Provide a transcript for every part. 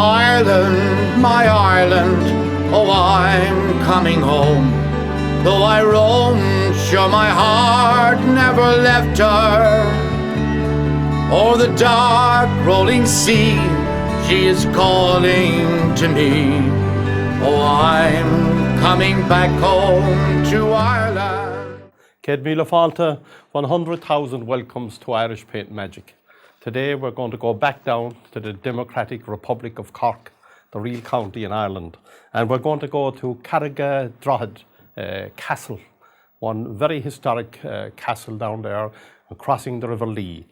Ireland, my Ireland, oh, I'm coming home. Though I roam, sure my heart never left her. O'er the dark rolling sea, she is calling to me. Oh, I'm coming back home to Ireland. Céad míle fáilte, 100,000 welcomes to Irish Paint Magic. Today we're going to go back down to the Democratic Republic of Cork, the real county in Ireland. And we're going to go to Carrigadrohid Castle, one very historic castle down there, crossing the River Lee.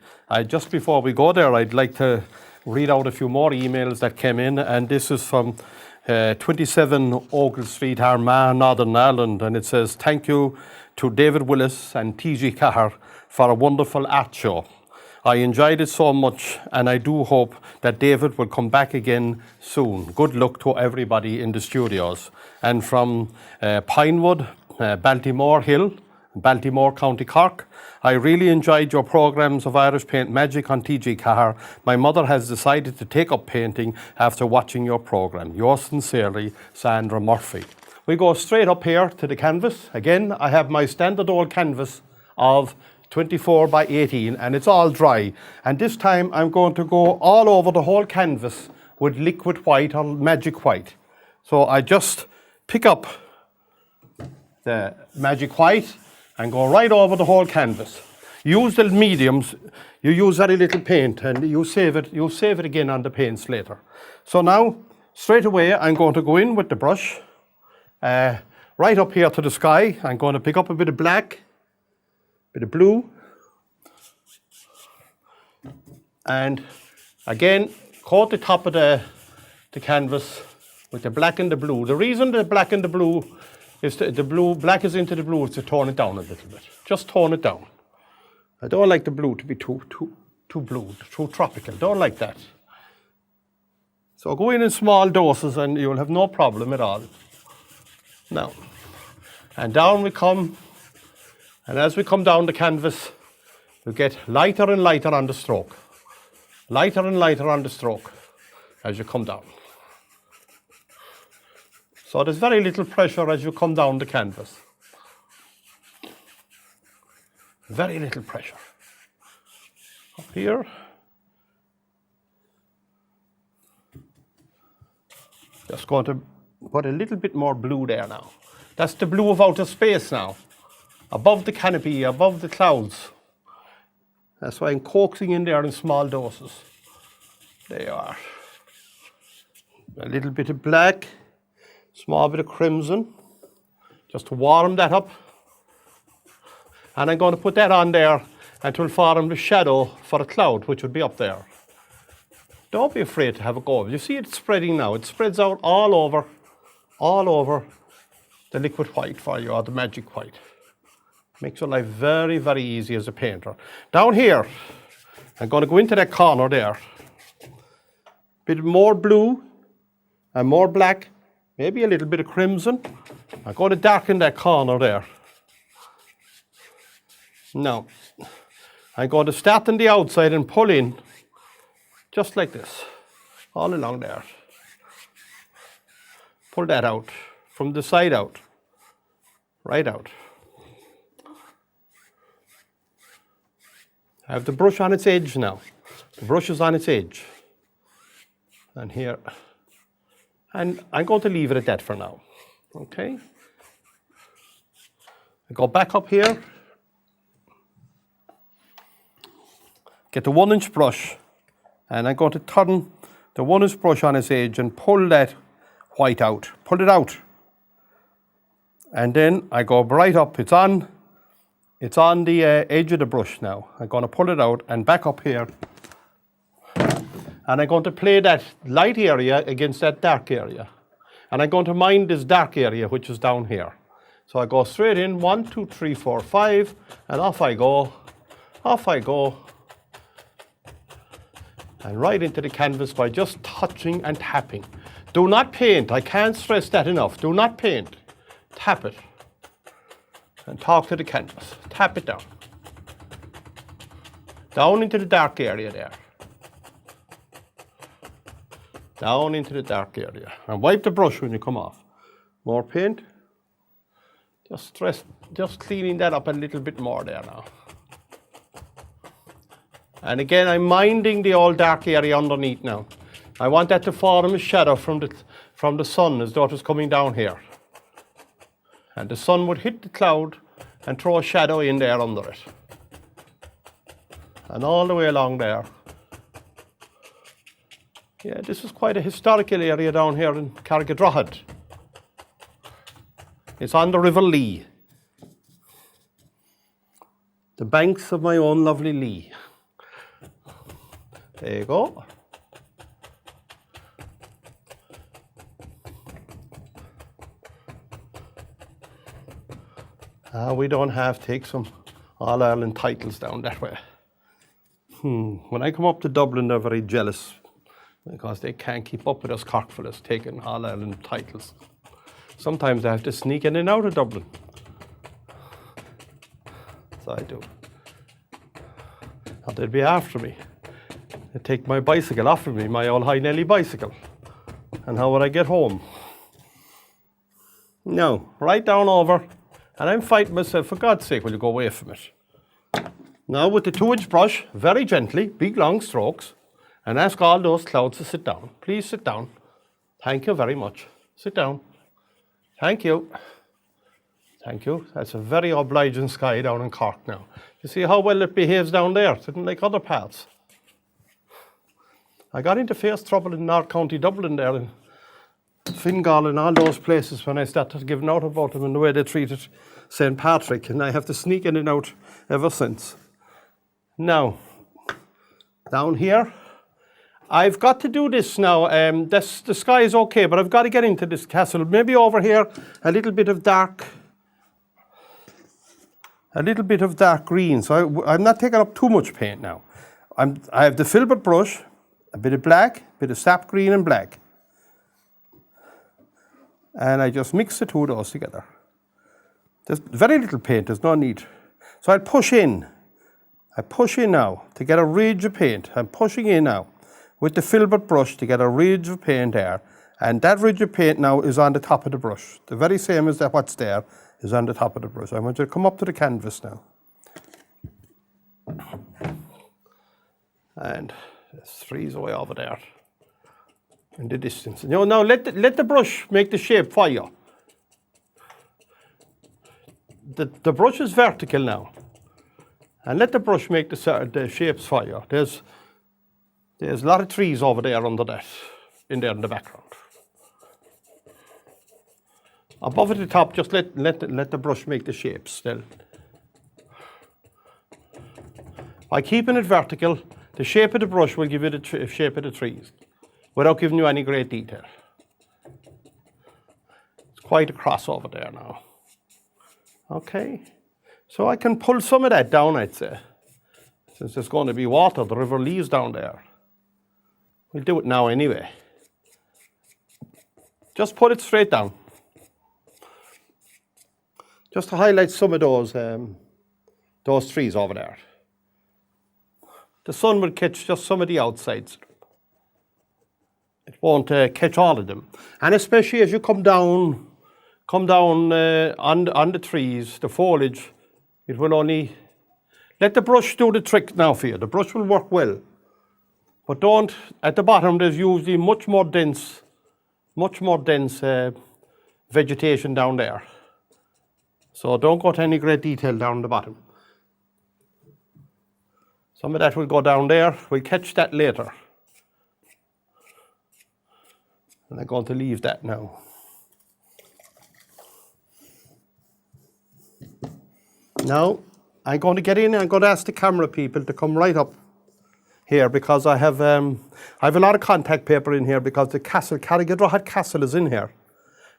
Just before we go there, I'd like to read out a few more emails that came in, and this is from 27 Ogle Street, Armagh, Northern Ireland, and it says, thank you to David Willis and TG Cahar for a wonderful art show. I enjoyed it so much, and I do hope that David will come back again soon. Good luck to everybody in the studios. And from Pinewood, Baltimore Hill, Baltimore, County Cork, I really enjoyed your programs of Irish Paint Magic on TG Cahar. My mother has decided to take up painting after watching your program. Yours sincerely, Sandra Murphy. We go straight up here to the canvas. Again, I have my standard old canvas of 24 by 18, and it's all dry. And this time I'm going to go all over the whole canvas with liquid white or magic white. So I just pick up the magic white and go right over the whole canvas. Use the mediums, you use very little paint, and you'll save it again on the paints later. So now, straight away, I'm going to go in with the brush, right up here to the sky. I'm going to pick up a bit of black, bit of blue, and again coat the top of the canvas with the black and the blue. The reason the black and the blue is black is into the blue is to tone it down a little bit. Just tone it down. I don't like the blue to be too blue, too tropical. Don't like that. So go in small doses and you'll have no problem at all. Now, and down we come. And as we come down the canvas, we get lighter and lighter on the stroke. Lighter and lighter on the stroke as you come down. So there's very little pressure as you come down the canvas. Very little pressure. Up here. Just going to put a little bit more blue there now. That's the blue of outer space now. Above the canopy, above the clouds. That's why I'm coaxing in there in small doses. There you are. A little bit of black, small bit of crimson, just to warm that up. And I'm going to put that on there until form the shadow for a cloud, which would be up there. Don't be afraid to have a go. You see it spreading now. It spreads out all over the liquid white for you, or the magic white. Makes your life very, very easy as a painter. Down here, I'm going to go into that corner there. Bit more blue and more black, maybe a little bit of crimson. I'm going to darken that corner there. Now, I'm going to start on the outside and pull in, just like this, all along there. Pull that out, from the side out, right out. I have the brush on its edge now. The brush is on its edge. And here. And I'm going to leave it at that for now. Okay? I go back up here. Get the 1-inch brush. And I'm going to turn the 1-inch brush on its edge and pull that white out. Pull it out. And then I go right up. It's on the edge of the brush now. I'm going to pull it out and back up here. And I'm going to play that light area against that dark area. And I'm going to mind this dark area, which is down here. So I go straight in, 1, 2, 3, 4, 5, and off I go. Off I go. And right into the canvas by just touching and tapping. Do not paint. I can't stress that enough. Do not paint. Tap it. And talk to the canvas. Tap it down. Down into the dark area there. Down into the dark area. And wipe the brush when you come off. More paint. Just cleaning that up a little bit more there now. And again, I'm minding the old dark area underneath now. I want that to form a shadow from the sun as though it was coming down here. And the sun would hit the cloud and throw a shadow in there under it. And all the way along there. Yeah, this is quite a historical area down here in Carrigadrohid. It's on the River Lee. The banks of my own lovely Lee. There you go. We don't have to take some All-Ireland titles down that way. When I come up to Dublin, they're very jealous because they can't keep up with us Cork fellas taking All-Ireland titles. Sometimes I have to sneak in and out of Dublin. So I do. Or they'd be after me. They'd take my bicycle off of me, my old High Nelly bicycle. And how would I get home? No, right down over. And I'm fighting myself, for God's sake, will you go away from it? Now with the 2-inch brush, very gently, big long strokes, and ask all those clouds to sit down. Please sit down. Thank you very much. Sit down. Thank you. Thank you. That's a very obliging sky down in Cork now. You see how well it behaves down there? It isn't like other parts. I got into fierce trouble in North County Dublin there, in Fingal and all those places when I started giving out about them and the way they treated St. Patrick, and I have to sneak in and out ever since. Now, down here, I've got to do this now. The sky is okay, but I've got to get into this castle. Maybe over here, a little bit of dark green. So I'm not taking up too much paint now. I have the filbert brush, a bit of black, a bit of sap green and black. And I just mix the two of those together. There's very little paint, there's no need. So I'll push in. I push in now to get a ridge of paint. I'm pushing in now with the filbert brush to get a ridge of paint there. And that ridge of paint now is on the top of the brush. The very same as that what's there is on the top of the brush. I want you to come up to the canvas now. And there's trees away over there in the distance. You know, now let the brush make the shape for you. The brush is vertical now. And let the brush make the shapes for you. There's a lot of trees over there under that, in there in the background. Above at the top, just let the brush make the shapes still. By keeping it vertical, the shape of the brush will give you the shape of the trees without giving you any great detail. It's quite a crossover there now. Okay, so I can pull some of that down, I'd say. Since there's going to be water, the River Lee's down there. We'll do it now anyway. Just put it straight down. Just to highlight some of those trees over there. The sun will catch just some of the outsides. It won't catch all of them. And especially as you come down on the trees, the foliage, it will only... Let the brush do the trick now for you. The brush will work well. But don't, at the bottom there's usually much more dense vegetation down there. So don't go to any great detail down the bottom. Some of that will go down there. We'll catch that later. And I'm going to leave that now. Now, I'm going to get in and I'm going to ask the camera people to come right up here because I have a lot of contact paper in here because the castle, Carrigadrohid Castle is in here.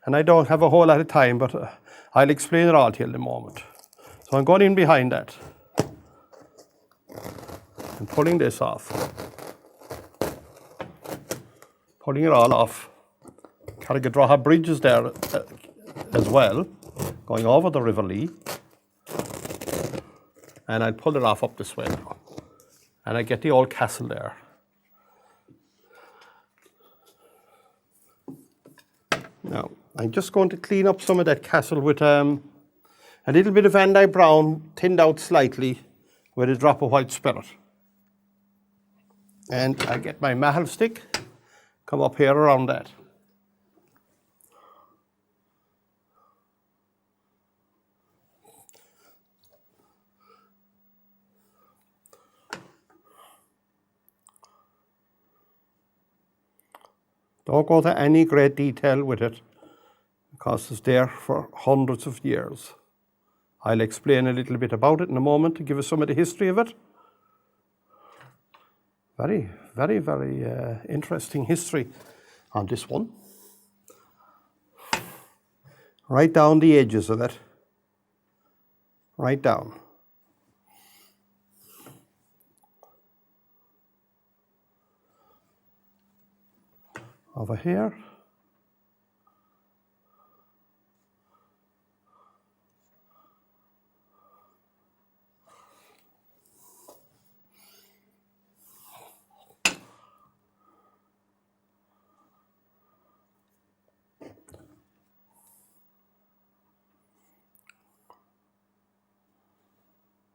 And I don't have a whole lot of time, but I'll explain it all to you in a moment. So I'm going in behind that. And pulling this off. Pulling it all off. Carrigadrohid Bridge is there as well, going over the River Lee. And I'll pull it off up this way now. And I get the old castle there. Now, I'm just going to clean up some of that castle with a little bit of Van Dyke Brown, thinned out slightly, with a drop of white spirit. And I get my mahal stick, come up here around that. Don't go to any great detail with it, because it's there for hundreds of years. I'll explain a little bit about it in a moment to give us some of the history of it. Very, very, very interesting history on this one. Right down the edges of it. Right down. Over here.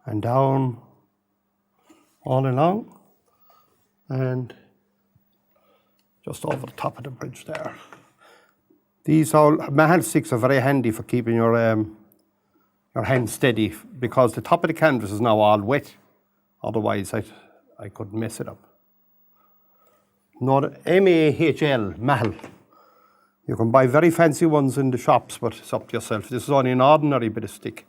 And down all along, and just over the top of the bridge there. These mahal sticks are very handy for keeping your hand steady, because the top of the canvas is now all wet. Otherwise, I could mess it up. Not M-A-H-L, mahal. You can buy very fancy ones in the shops, but it's up to yourself. This is only an ordinary bit of stick.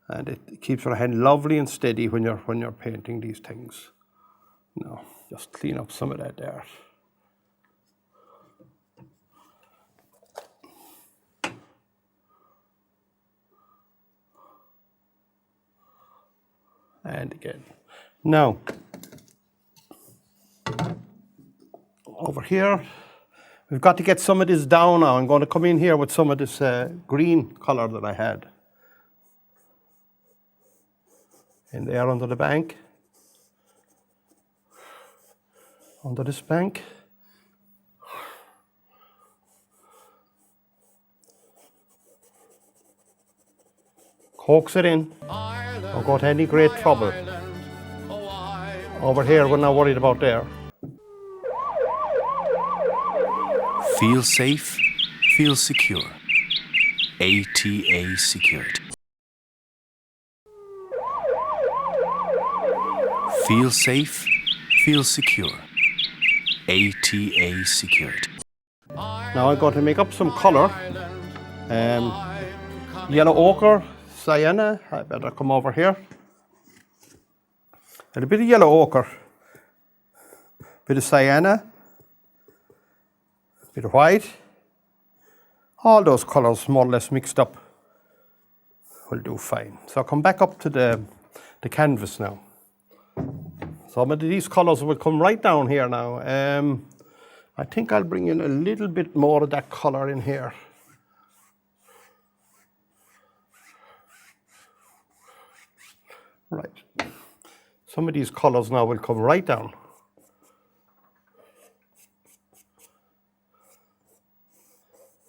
And it keeps your hand lovely and steady when you're painting these things. Now, just clean up some of that there. And again. Now, over here, we've got to get some of this down now. I'm going to come in here with some of this green color that I had. In there under the bank, under this bank. Coax it in, don't go to any great trouble. Over here, we're not worried about there. Feel safe, feel secure. ATA Security. Feel safe, feel secure. ATA Security. Now I'm going to make up some colour. Yellow ochre, sienna. I better come over here. And a bit of yellow ochre, bit of sienna, bit of white. All those colours more or less mixed up will do fine. So I'll come back up to the canvas now. Some of these colours will come right down here now. I think I'll bring in a little bit more of that colour in here. Right. Some of these colours now will come right down.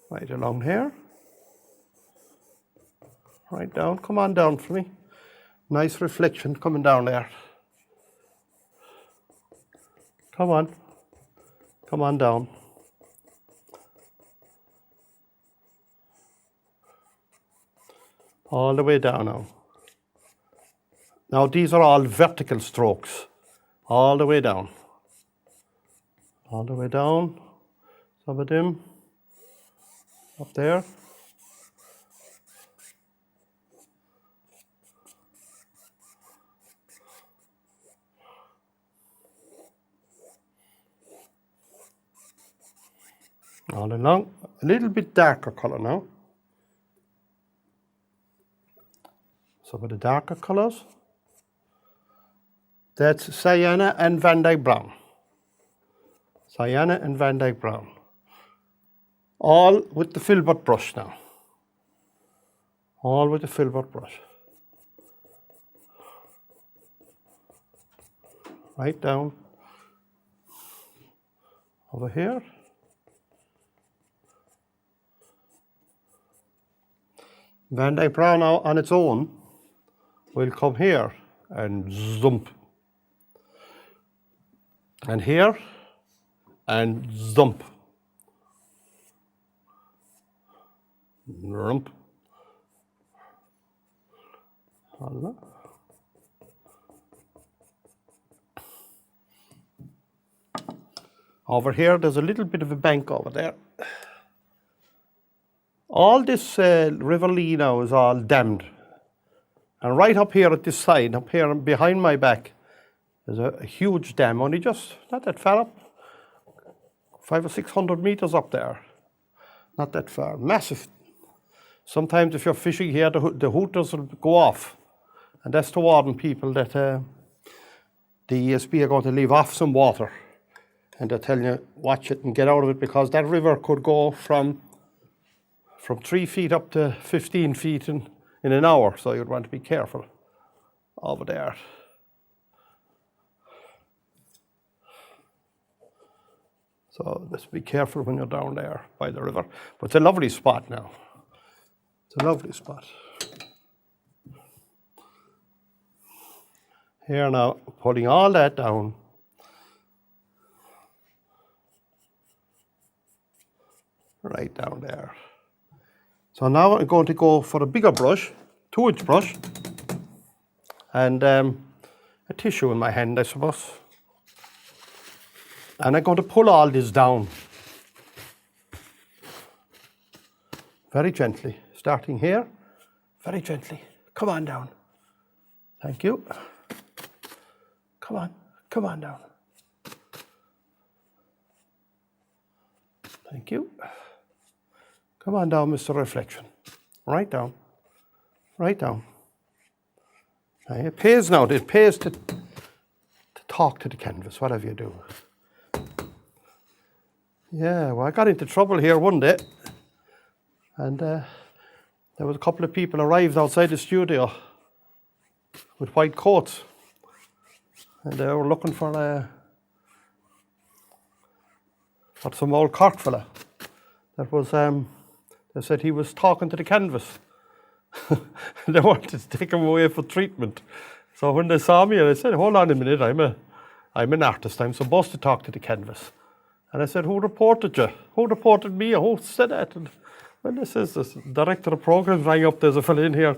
Right along here. Right down. Come on down for me. Nice reflection coming down there. Come on. Come on down. All the way down now. Now these are all vertical strokes. All the way down. All the way down. Some of them. Up there. All along, a little bit darker colour now. Some of the darker colours. That's sienna and Van Dyke Brown. Sienna and Van Dyke Brown. All with the filbert brush now. All with the filbert brush. Right down. Over here. Van Dyke Brown now on its own will come here and zump. And here and zump. Rump. Over here, there's a little bit of a bank over there. All this River Lee now is all dammed. And right up here at this side, up here behind my back, there's a huge dam, only just not that far up, 500 or 600 meters up there. Not that far, massive. Sometimes if you're fishing here, the hooters will go off. And that's to warn people that the ESB are going to leave off some water. And they're telling you, watch it and get out of it, because that river could go from 3 feet up to 15 feet in an hour. So you'd want to be careful over there. So just be careful when you're down there by the river. But it's a lovely spot now. It's a lovely spot. Here now, putting all that down. Right down there. So now I'm going to go for a bigger brush, 2-inch brush, and a tissue in my hand, I suppose. And I'm going to pull all this down. Very gently, starting here, very gently. Come on down. Thank you. Come on down. Thank you. Come on down, Mr. Reflection. Right down. Right down. Now, it pays now. It pays to talk to the canvas, whatever you do. Yeah, well, I got into trouble here one day. And there was a couple of people arrived outside the studio with white coats. And they were looking for some old Cork fella. That was, they said he was talking to the canvas. They wanted to take him away for treatment. So when they saw me, I said, hold on a minute, I'm an artist, I'm supposed to talk to the canvas. And I said, who reported you? Who reported me? Who said that? And well, this director of programs rang up, there's a fella in here.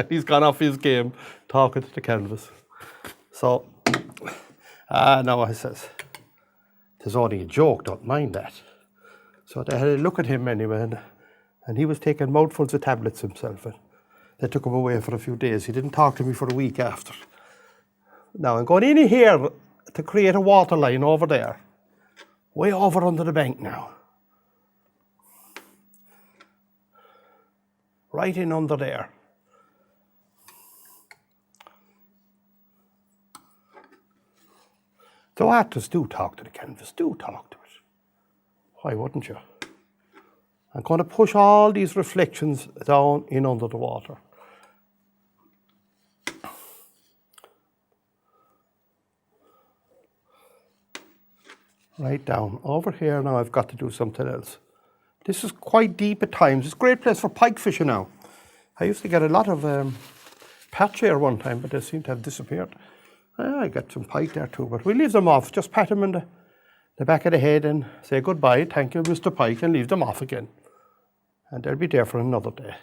He's gone off his game talking to the canvas. So, no, I says, there's only a joke, don't mind that. So they had a look at him anyway, and he was taking mouthfuls of tablets himself. And they took him away for a few days. He didn't talk to me for a week after. Now I'm going in here to create a water line over there. Way over under the bank now. Right in under there. So artists do talk to the canvas, do talk to it. Why wouldn't you? I'm going to push all these reflections down in under the water. Right down. Over here now I've got to do something else. This is quite deep at times. It's a great place for pike fishing now. I used to get a lot of patch here one time, but they seem to have disappeared. I got some pike there too, but we leave them off. Just pat them in the back of the head and say goodbye, thank you, Mr. Pike, and leave them off again. And they'll be there for another day.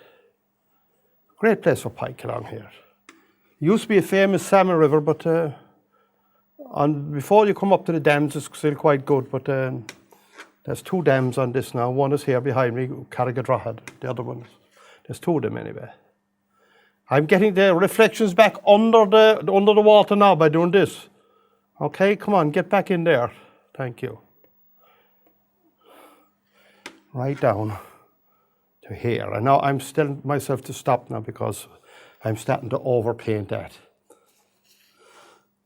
Great place for pike along here. It used to be a famous salmon river, but before you come up to the dams, it's still quite good, but there's 2 dams on this now. One is here behind me, Carrigadrohid. The other one, there's 2 of them anyway. I'm getting the reflections back under the water now by doing this. Okay, come on, get back in there. Thank you. Right down to here. And now I'm telling myself to stop now because I'm starting to overpaint that.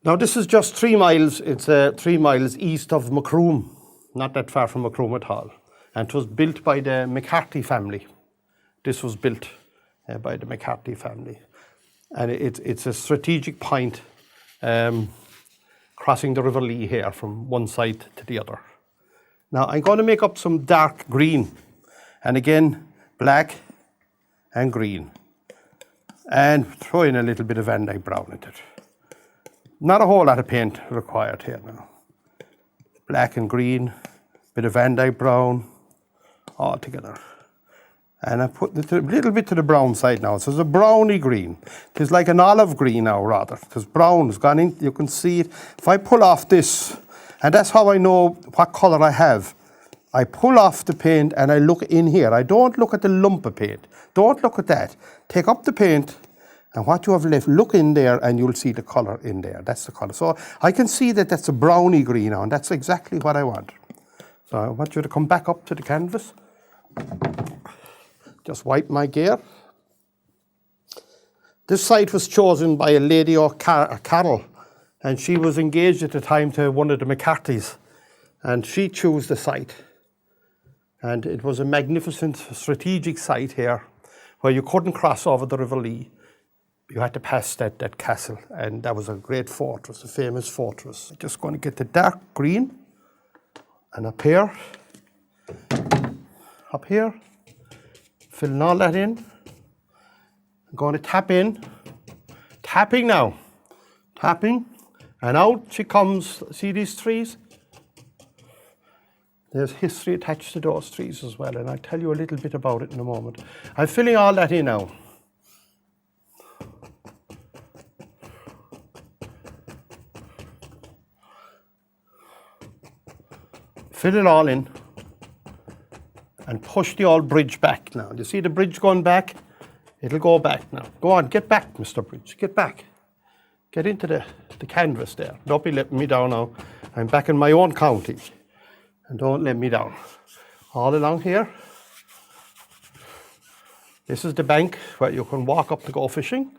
Now this is just 3 miles. It's 3 miles east of Macroom. Not that far from Macroom at all. And it was built by the McCarthy family. This was built by the McCarthy family. And it's a strategic point crossing the River Lee here from one side to the other. Now I'm going to make up some dark green. And again, black and green. And throw in a little bit of Van Dyke brown into it. Not a whole lot of paint required here now. Black and green, bit of Van Dyke brown, all together. And I put it a little bit to the brown side now. So it's a browny green. It's like an olive green now, rather, because brown has gone in. You can see it. If I pull off this, and that's how I know what color I have. I pull off the paint and I look in here. I don't look at the lump of paint. Don't look at that. Take up the paint and what you have left, look in there and you'll see the color in there. That's the color. So I can see that that's a browny green now, and that's exactly what I want. So I want you to come back up to the canvas. Just wipe my gear. This site was chosen by a lady or Carol, and she was engaged at the time to one of the McCarthys, and she chose the site. And it was a magnificent strategic site here where you couldn't cross over the River Lee. You had to pass that castle, and that was a great fortress, a famous fortress. I'm just going to get the dark green, and up here, filling all that in. I'm going to tap in, tapping now, tapping, and out she comes. See these trees? There's history attached to those trees as well, and I'll tell you a little bit about it in a moment. I'm filling all that in now. Fill it all in and push the old bridge back now. You see the bridge going back? It'll go back now. Go on, get back, Mr. Bridge, get back. Get into the canvas there. Don't be letting me down now. I'm back in my own county. And don't let me down. All along here. This is the bank where you can walk up to go fishing.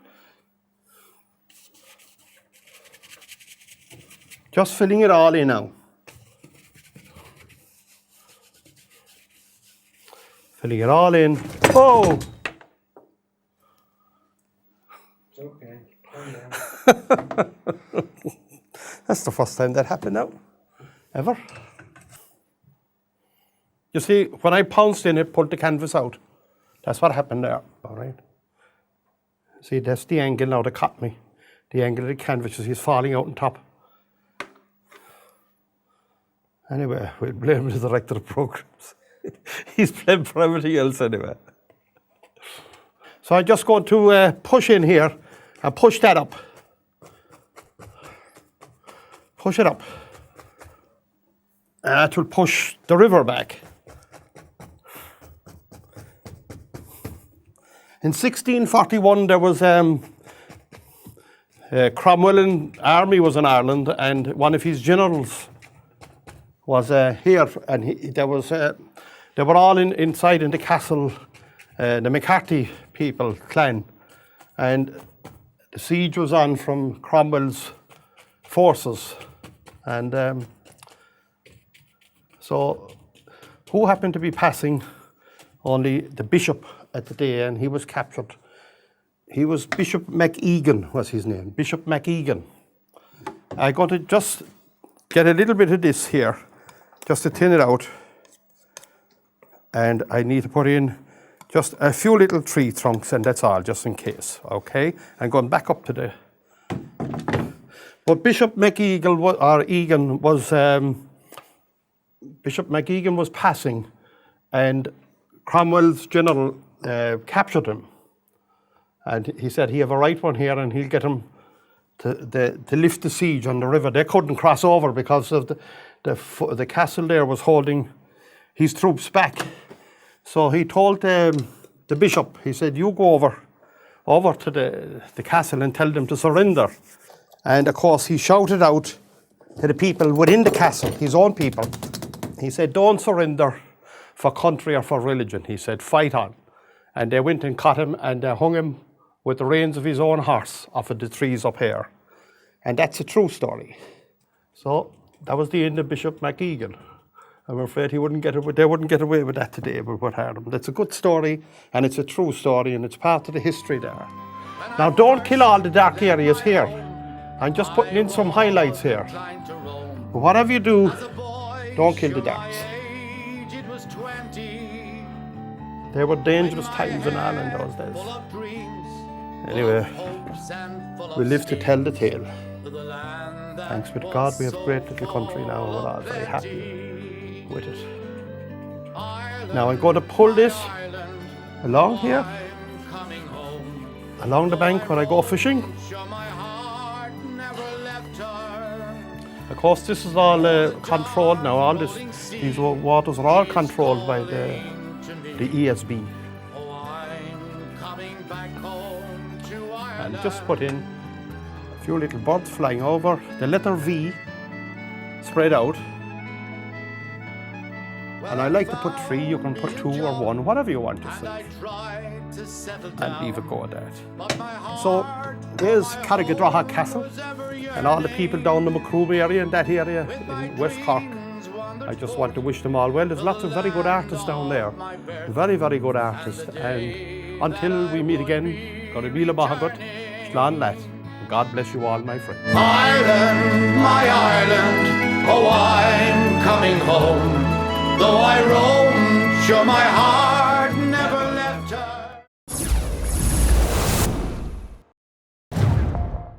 Just filling it all in now. Filling it all in. Oh! It's okay. Calm down. That's the first time that happened now. Ever. You see, when I pounced in it, pulled the canvas out. That's what happened there. All right. See, that's the angle now that caught me. The angle of the canvas is falling out on top. Anyway, we'll blame the director of programs. He's blamed for everything else anyway. So I'm just going to push in here and push that up. Push it up. And that will push the river back. In 1641, there was Cromwell army was in Ireland, and one of his generals was here, and they were all inside in the castle, the McCarthy people, clan, and the siege was on from Cromwell's forces, and so who happened to be passing? Only the bishop at the day, and he was captured. He was Bishop McEgan, was his name, Bishop McEgan. I'm going to just get a little bit of this here, just to thin it out. And I need to put in just a few little tree trunks, and that's all, just in case, okay? I'm going back up to the... But Bishop McEgan was passing, and Cromwell's general captured him, and he said he have a right one here, and he'll get him to lift the siege on the river. They couldn't cross over because of the castle there was holding his troops back. So he told the bishop, he said, you go over to the castle and tell them to surrender. And of course he shouted out to the people within the castle, his own people. He said, don't surrender for country or for religion. He said, fight on. And they went and caught him, and they hung him with the reins of his own horse off of the trees up here. And that's a true story. So that was the end of Bishop McEgan. I'm afraid they wouldn't get away with that today, but what happened. That's a good story, and it's a true story, and it's part of the history there. Now don't kill all the dark areas here. I'm just putting in some highlights here. But whatever you do, don't kill the darks. They were dangerous times in Ireland those days. Anyway, we live to tell the tale. Thanks be to God, we have a great little country now, and we're all very happy with it. Now I'm going to pull this along here, along the bank when I go fishing. Of course, this is all controlled now. These waters are all controlled by the ESB. And just put in a few little birds flying over. The letter V spread out. And I like to put 3, you can put 2 or 1, whatever you want yourself. And leave it go at that. So there's Carrigadrohid Castle and all the people down the Macroom area and that area in West Cork. I just want to wish them all well. There's lots of very good artists down there. Very, very good artists. And until we meet again, God bless you all, my friends. Ireland, my Ireland, oh, I'm coming home. Though I roam, sure my heart